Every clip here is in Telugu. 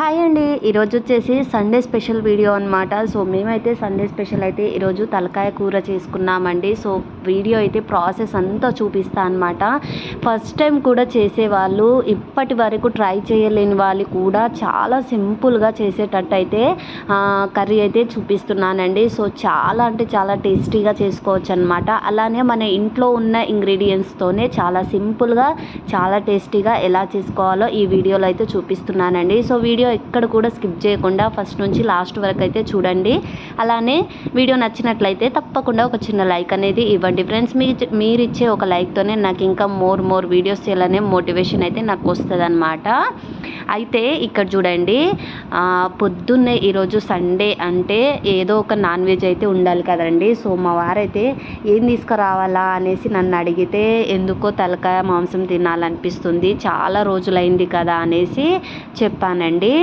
హాయ్ అండి. ఈరోజు వచ్చేసి సండే స్పెషల్ వీడియో అనమాట. సో మేమైతే సండే స్పెషల్ అయితే ఈరోజు తలకాయ కూర చేసుకున్నామండి. సో వీడియో అయితే ప్రాసెస్ అంతా చూపిస్తా అనమాట. ఫస్ట్ టైం కూడా చేసేవాళ్ళు, ఇప్పటి వరకు ట్రై చేయలేని వాళ్ళు కూడా చాలా సింపుల్గా చేసేటట్టు అయితే కర్రీ అయితే చూపిస్తున్నానండి. సో చాలా అంటే చాలా టేస్టీగా చేసుకోవచ్చు అనమాట. అలానే మన ఇంట్లో ఉన్న ఇంగ్రీడియంట్స్తోనే చాలా సింపుల్గా చాలా టేస్టీగా ఎలా చేసుకోవాలో ఈ వీడియోలో అయితే చూపిస్తున్నానండి. సో వీడియో ఎక్కడ కూడా స్కిప్ చేయకుండా ఫస్ట్ నుంచి లాస్ట్ వరకు అయితే చూడండి. అలానే వీడియో నచ్చినట్లయితే తప్పకుండా ఒక చిన్న లైక్ అనేది ఇవ్వండి ఫ్రెండ్స్. మీరు ఇచ్చే ఒక లైక్తోనే నాకు ఇంకా మోర్ వీడియోస్ చేయాలనే మోటివేషన్ అయితే నాకు వస్తుంది అనమాట. అయితే ఇక్కడ చూడండి, పొద్దున్నే ఈరోజు సండే అంటే ఏదో ఒక నాన్ వెజ్ అయితే ఉండాలి కదండి. సో మా వారైతే ఏం తీసుకురావాలా అనేసి నన్ను అడిగితే ఎందుకో తలకాయ మాంసం తినాలనిపిస్తుంది, చాలా రోజులైంది కదా అనేసి చెప్పానండి.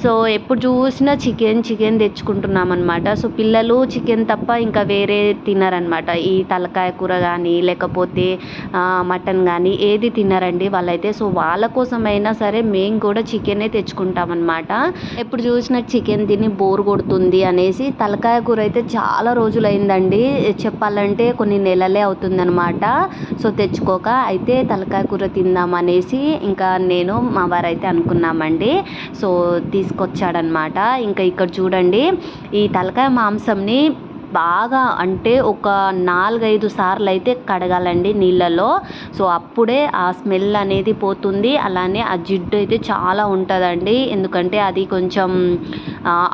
సో ఎప్పుడు చూసినా చికెన్ తెచ్చుకుంటున్నాం అనమాట. సో పిల్లలు చికెన్ తప్ప ఇంకా వేరే తినరనమాట. ఈ తలకాయ కూర కానీ లేకపోతే మటన్ కానీ ఏది తినరండి వాళ్ళైతే. సో వాళ్ళ కోసమైనా సరే మేము కూడా చికెనే తెచ్చుకుంటామన్నమాట. ఎప్పుడు చూసినా చికెన్ తిని బోర్ కొడుతుంది అనేసి తలకాయ కూర అయితే చాలా రోజులైందండి, చెప్పాలంటే కొన్ని నెలలే అవుతుందన్నమాట. సో తెచ్చుకోక అయితే తలకాయ కూర తిందాం అనేసి ఇంకా నేను మా వారైతే అనుకున్నామండి. సో తీసుకొచ్చాడనమాట. ఇంకా ఇక్కడ చూడండి, ఈ తలకాయ మాంసంని బాగా అంటే ఒక 4-5 సార్లు అయితే కడగాలండి నీళ్ళలో. సో అప్పుడే ఆ స్మెల్ అనేది పోతుంది. అలానే ఆ జిడ్డు అయితే చాలా ఉంటుందండి, ఎందుకంటే అది కొంచెం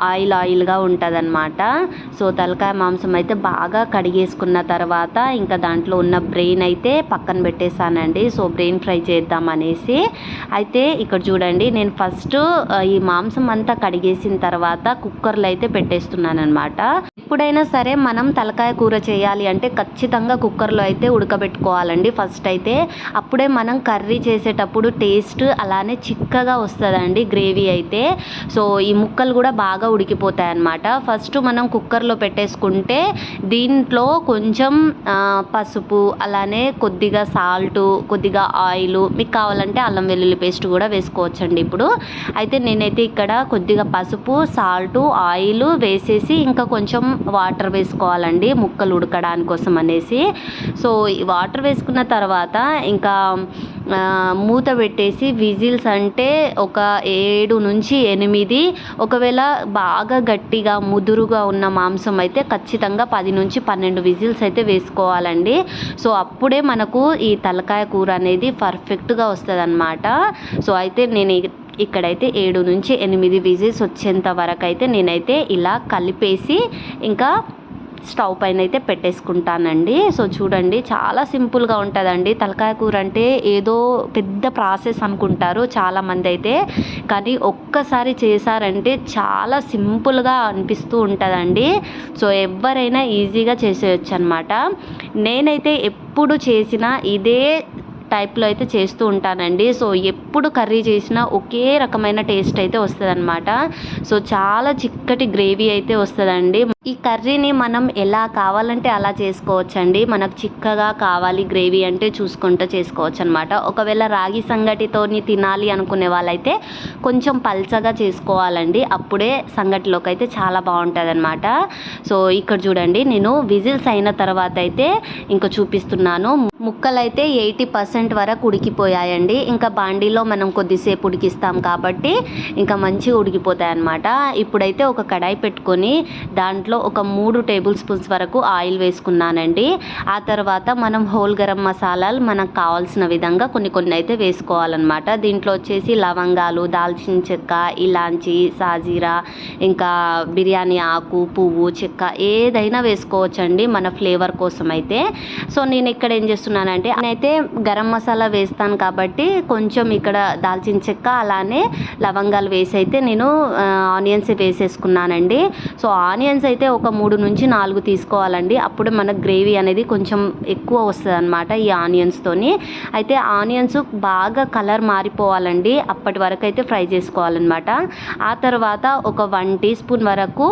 ఆయిల్గా ఉంటుంది అనమాట. సో తలకాయ మాంసం అయితే బాగా కడిగేసుకున్న తర్వాత ఇంకా దాంట్లో ఉన్న బ్రెయిన్ అయితే పక్కన పెట్టేశానండి. సో బ్రెయిన్ ఫ్రై చేద్దాం అనేసి. అయితే ఇక్కడ చూడండి, నేను ఫస్ట్ ఈ మాంసం అంతా కడిగేసిన తర్వాత కుక్కర్లో అయితే పెట్టేస్తున్నాను అనమాట. ఎప్పుడైనా సరే మనం తలకాయ కూర చేయాలి అంటే ఖచ్చితంగా కుక్కర్లో అయితే ఉడకబెట్టుకోవాలండి ఫస్ట్ అయితే. అప్పుడే మనం కర్రీ చేసేటప్పుడు టేస్ట్ అలానే చిక్కగా వస్తుందండి గ్రేవీ అయితే. సో ఈ ముక్కలు కూడా బాగా ఉడికిపోతాయి అన్నమాట. ఫస్ట్ మనం కుక్కర్లో పెట్టేసుకుంటే దీంట్లో కొంచెం పసుపు, అలానే కొద్దిగా సాల్టు, కొద్దిగా ఆయిల్, మీకు కావాలంటే అల్లం వెల్లుల్లి పేస్ట్ కూడా వేసుకోవచ్చండి. ఇప్పుడు అయితే నేనైతే ఇక్కడ కొద్దిగా పసుపు, సాల్టు, ఆయిల్ వేసేసి ఇంకా కొంచెం వాటర్ వేసుకోవాలండి ముక్కలు ఉడకడానికి కోసం అనేసి. సో ఈ వాటర్ వేసుకున్న తర్వాత ఇంకా మూత పెట్టేసి విజిల్స్ అంటే ఒక 7-8, ఒకవేళ బాగా గట్టిగా ముదురుగా ఉన్న మాంసం అయితే ఖచ్చితంగా 10-12 విజిల్స్ అయితే వేసుకోవాలండి. సో అప్పుడే మనకు ఈ తలకాయ కూర అనేది పర్ఫెక్ట్గా వస్తుంది అన్నమాట. సో అయితే నేను ఇక్కడైతే 7-8 విజిల్స్ వచ్చేంత వరకు అయితే నేనైతే ఇలా కలిపేసి ఇంకా స్టవ్ పైన అయితే పెట్టేసుకుంటానండి. సో చూడండి, చాలా సింపుల్గా ఉంటుందండి. తలకాయ కూర అంటే ఏదో పెద్ద ప్రాసెస్ అనుకుంటారు చాలామంది అయితే, కానీ ఒక్కసారి చేశారంటే చాలా సింపుల్గా అనిపిస్తూ ఉంటుందండి. సో ఎవరైనా ఈజీగా చేసేయచ్చు అనమాట. నేనైతే ఎప్పుడు చేసినా ఇదే టైప్లో అయితే చేస్తూ ఉంటానండి. సో ఎప్పుడు కర్రీ చేసినా ఒకే రకమైన టేస్ట్ అయితే వస్తుంది అనమాట. సో చాలా చిక్కటి గ్రేవీ అయితే వస్తుందండి. ఈ కర్రీని మనం ఎలా కావాలంటే అలా చేసుకోవచ్చండి. మనకు చిక్కగా కావాలి గ్రేవీ అంటే చూసుకుంటూ చేసుకోవచ్చు అనమాట. ఒకవేళ రాగి సంగటితోని తినాలి అనుకునే వాళ్ళైతే కొంచెం పల్చగా చేసుకోవాలండి, అప్పుడే సంగటిలోకి అయితే చాలా బాగుంటుంది అనమాట. సో ఇక్కడ చూడండి, నేను విజిల్స్ అయిన తర్వాత అయితే ఇంకా చూపిస్తున్నాను. ముక్కలు అయితే 80% వరకు ఉడికిపోయాయండి. ఇంకా బాండీలో మనం కొద్దిసేపు ఉడికిస్తాం కాబట్టి ఇంకా మంచిగా ఉడికిపోతాయి అన్నమాట. ఇప్పుడైతే ఒక కడాయి పెట్టుకొని దాంట్లో ఒక 3 టేబుల్ స్పూన్స్ వరకు ఆయిల్ వేసుకున్నానండి. ఆ తర్వాత మనం హోల్ గరం మసాలాలు మనకు కావాల్సిన విధంగా కొన్ని అయితే వేసుకోవాలన్నమాట. దీంట్లో వచ్చేసి లవంగాలు, దాల్చిన చెక్క, ఇలాంచి, సాజీరా, ఇంకా బిర్యానీ ఆకు, పువ్వు, చెక్క ఏదైనా వేసుకోవచ్చండి మన ఫ్లేవర్ కోసం అయితే. సో నేను ఇక్కడ ఏం చేస్తున్నానంటే, నేనైతే గరం మసాలా వేస్తాను కాబట్టి కొంచెం ఇక్కడ దాల్చిన చెక్క అలానే లవంగాలు వేసి అయితే నేను ఆనియన్స్ వేసేసుకున్నానండి. సో ఆనియన్స్ అయితే ఒక 3-4 తీసుకోవాలండి, అప్పుడు మన గ్రేవీ అనేది కొంచెం ఎక్కువ వస్తుంది అనమాట ఈ ఆనియన్స్తోని. అయితే ఆనియన్స్ బాగా కలర్ మారిపోవాలండి, అప్పటి వరకు అయితే ఫ్రై చేసుకోవాలన్నమాట. ఆ తర్వాత ఒక 1 టీ స్పూన్ వరకు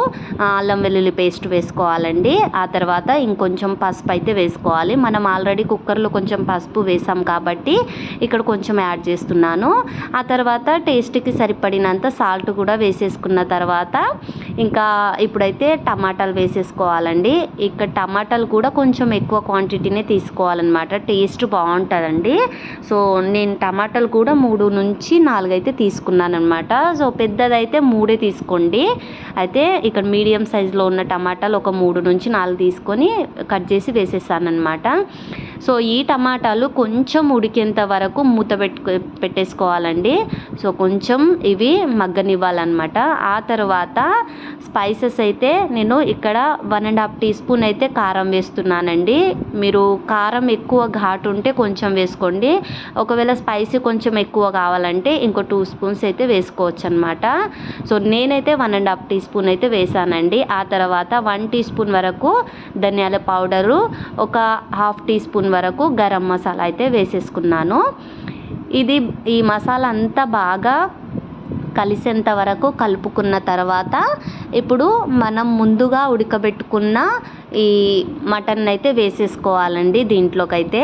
అల్లం వెల్లుల్లి పేస్ట్ వేసుకోవాలండి. ఆ తర్వాత ఇంకొంచెం పసుపు అయితే వేసుకోవాలి. మనం ఆల్రెడీ కుక్కర్లో కొంచెం పసుపు వేసాం కాబట్టి ఇక్కడ కొంచెం యాడ్ చేస్తున్నాను. ఆ తర్వాత టేస్ట్కి సరిపడినంత సాల్ట్ కూడా వేసేసుకున్న తర్వాత ఇంకా ఇప్పుడైతే టమాటాలు వేసేసుకోవాలండి. ఇక్కడ టమాటాలు కూడా కొంచెం ఎక్కువ క్వాంటిటీనే తీసుకోవాలన్నమాట, టేస్ట్ బాగుంటుందండి. సో నేను టమాటాలు కూడా 3 నుంచి 4 అయితే తీసుకున్నాను అనమాట. సో పెద్దదైతే 3 తీసుకోండి. అయితే ఇక్కడ మీడియం సైజులో ఉన్న టమాటాలు ఒక 3 నుంచి 4 తీసుకొని కట్ చేసి వేసేసాను అనమాట. సో ఈ టమాటాలు కొంచెం ఉడికేంత వరకు మూత పెట్టేసుకోవాలండి. సో కొంచెం ఇవి మగ్గనివ్వాలన్నమాట. ఆ తర్వాత స్పైసెస్ అయితే నేను ఇక్కడ 1.5 టీ స్పూన్ అయితే కారం వేస్తున్నానండి. మీరు కారం ఎక్కువ ఘాటు ఉంటే కొంచెం వేసుకోండి, ఒకవేళ స్పైసీ కొంచెం ఎక్కువ కావాలంటే ఇంకో 2 స్పూన్స్ అయితే వేసుకోవచ్చు అనమాట. సో నేనైతే 1.5 టీ స్పూన్ అయితే వేసానండి. ఆ తర్వాత 1 టీ స్పూన్ వరకు ధనియాల పౌడరు, ఒక 1/2 టీ స్పూన్ వరకు గరం మసాలా అయితే వేసేసుకున్నాను. ఈ మసాలా అంతా బాగా కలిసేంత వరకు కలుపుకున్న తర్వాత ఇప్పుడు మనం ముందుగా ఉడకబెట్టుకున్న ఈ మటన్ అయితే వేసేసుకోవాలండి దీంట్లోకైతే.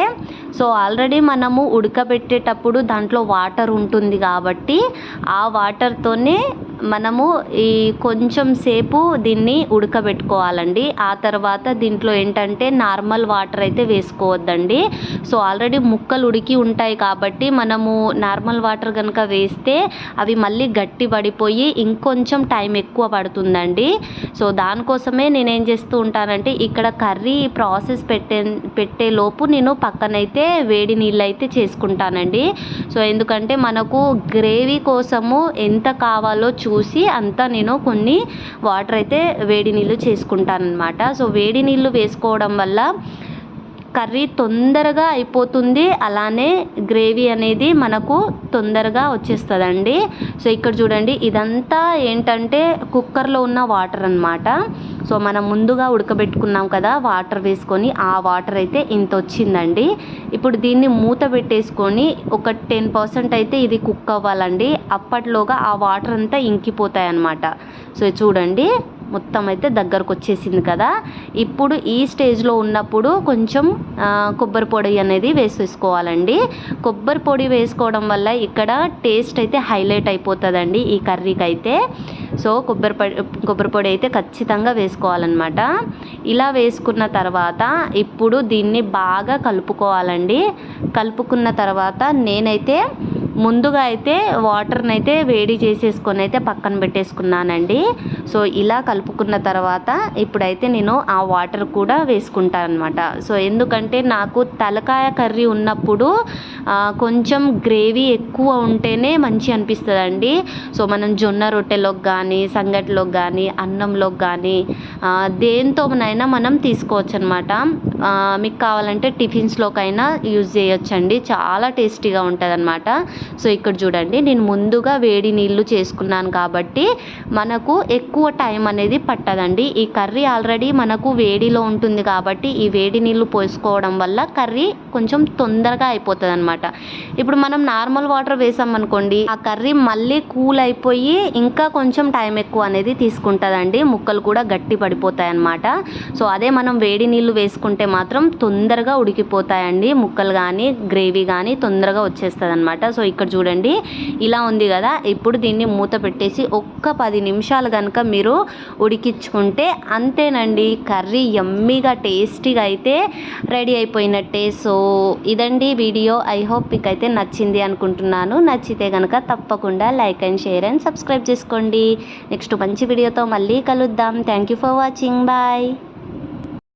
సో ఆల్రెడీ మనము ఉడకబెట్టేటప్పుడు దాంట్లో వాటర్ ఉంటుంది కాబట్టి ఆ వాటర్తోనే మనము ఈ కొంచెం సేపు దీన్ని ఉడకబెట్టుకోవాలండి. ఆ తర్వాత దీంట్లో ఏంటంటే నార్మల్ వాటర్ అయితే వేసుకోవద్దండి. సో ఆల్రెడీ ముక్కలు ఉడికి ఉంటాయి కాబట్టి మనము నార్మల్ వాటర్ కనుక వేస్తే అవి మళ్ళీ గట్టి పడిపోయి ఇంకొంచెం టైం ఎక్కువ పడుతుందండి. సో దానికోసమే నేనేం చేస్తూ ఉంటానంటే ఇక్కడ కర్రీ ప్రాసెస్ పెట్టే లోపు నేను పక్కనైతే వేడి నీళ్ళు అయితే చేసుకుంటానండి. సో ఎందుకంటే మనకు గ్రేవీ కోసము ఎంత కావాలో చూసి అంతా నేను కొన్ని వాటర్ అయితే వేడి నీళ్ళు చేసుకుంటానన్నమాట. సో వేడి నీళ్ళు వేసుకోవడం వల్ల కర్రీ తొందరగా అయిపోతుంది, అలానే గ్రేవీ అనేది మనకు తొందరగా వచ్చేస్తుందండి. సో ఇక్కడ చూడండి, ఇదంతా ఏంటంటే కుక్కర్లో ఉన్న వాటర్ అన్నమాట. సో మనం ముందుగా ఉడకబెట్టుకున్నాం కదా వాటర్ వేసుకొని, ఆ వాటర్ అయితే ఇంత వచ్చిందండి. ఇప్పుడు దీన్ని మూత పెట్టేసుకొని ఒక 10% అయితే ఇది కుక్ అవ్వాలండి. అప్పట్లోగా ఆ వాటర్ అంతా ఇంకిపోతాయి అన్నమాట. సో చూడండి మొత్తం అయితే దగ్గరకు వచ్చేసింది కదా. ఇప్పుడు ఈ స్టేజ్లో ఉన్నప్పుడు కొంచెం కొబ్బరి పొడి అనేది వేసేసుకోవాలండి. కొబ్బరి పొడి వేసుకోవడం వల్ల ఇక్కడ టేస్ట్ అయితే హైలైట్ అయిపోతుందండి ఈ కర్రీకి అయితే. సో కొబ్బరి పొడి అయితే ఖచ్చితంగా వేసుకోవాలన్నమాట. ఇలా వేసుకున్న తర్వాత ఇప్పుడు దీన్ని బాగా కలుపుకోవాలండి. కలుపుకున్న తర్వాత నేనైతే ముందుగా అయితే వాటర్ని అయితే వేడి చేసేసుకొని అయితే పక్కన పెట్టేసుకున్నానండి. సో ఇలా కలుపుకున్న తర్వాత ఇప్పుడైతే నేను ఆ వాటర్ కూడా వేసుకుంటాను అనమాట. సో ఎందుకంటే నాకు తలకాయ కర్రీ ఉన్నప్పుడు కొంచెం గ్రేవీ ఎక్కువ ఉంటేనే మంచి అనిపిస్తుందండి. సో మనం జొన్న రొట్టెలోకి కానీ, సంగటిలోకి కానీ, అన్నంలోకి కానీ దేంతోనైనా మనం తీసుకోవచ్చు అనమాట. మీకు కావాలంటే టిఫిన్స్లోకైనా యూజ్ చేయొచ్చండి, చాలా టేస్టీగా ఉంటుంది అనమాట. సో ఇక్కడ చూడండి, నేను ముందుగా వేడి నీళ్ళు చేసుకున్నాను కాబట్టి మనకు ఎక్కువ టైం అనేది పట్టదండి. ఈ కర్రీ ఆల్రెడీ మనకు వేడిలో ఉంటుంది కాబట్టి ఈ వేడి నీళ్ళు పోసుకోవడం వల్ల కర్రీ కొంచెం తొందరగా అయిపోతుంది అనమాట. ఇప్పుడు మనం నార్మల్ వాటర్ వేసామనుకోండి, ఆ కర్రీ మళ్ళీ కూల్ అయిపోయి ఇంకా కొంచెం టైం ఎక్కువ అనేది తీసుకుంటుందండి, ముక్కలు కూడా గట్టి పడిపోతాయి అన్నమాట. సో అదే మనం వేడి నీళ్ళు వేసుకుంటే మాత్రం తొందరగా ఉడికిపోతాయండి ముక్కలు కానీ, గ్రేవీ కానీ తొందరగా వచ్చేస్తుంది అనమాట. సో ఇక్కడ చూడండి ఇలా ఉంది కదా. ఇప్పుడు దీన్ని మూత పెట్టేసి ఒక్క 10 నిమిషాలు కనుక మీరు ఉడికించుకుంటే అంతేనండి, కర్రీ యమ్మీగా టేస్టీగా అయితే రెడీ అయిపోయినట్టే. సో ఇదండి వీడియో. ఐ హోప్ మీకు అయితే నచ్చింది అనుకుంటున్నాను. నచ్చితే కనుక తప్పకుండా like and share and subscribe చేసుకోండి. నెక్స్ట్ మంచి వీడియోతో మళ్ళీ కలుద్దాం. Thank you for watching. Bye.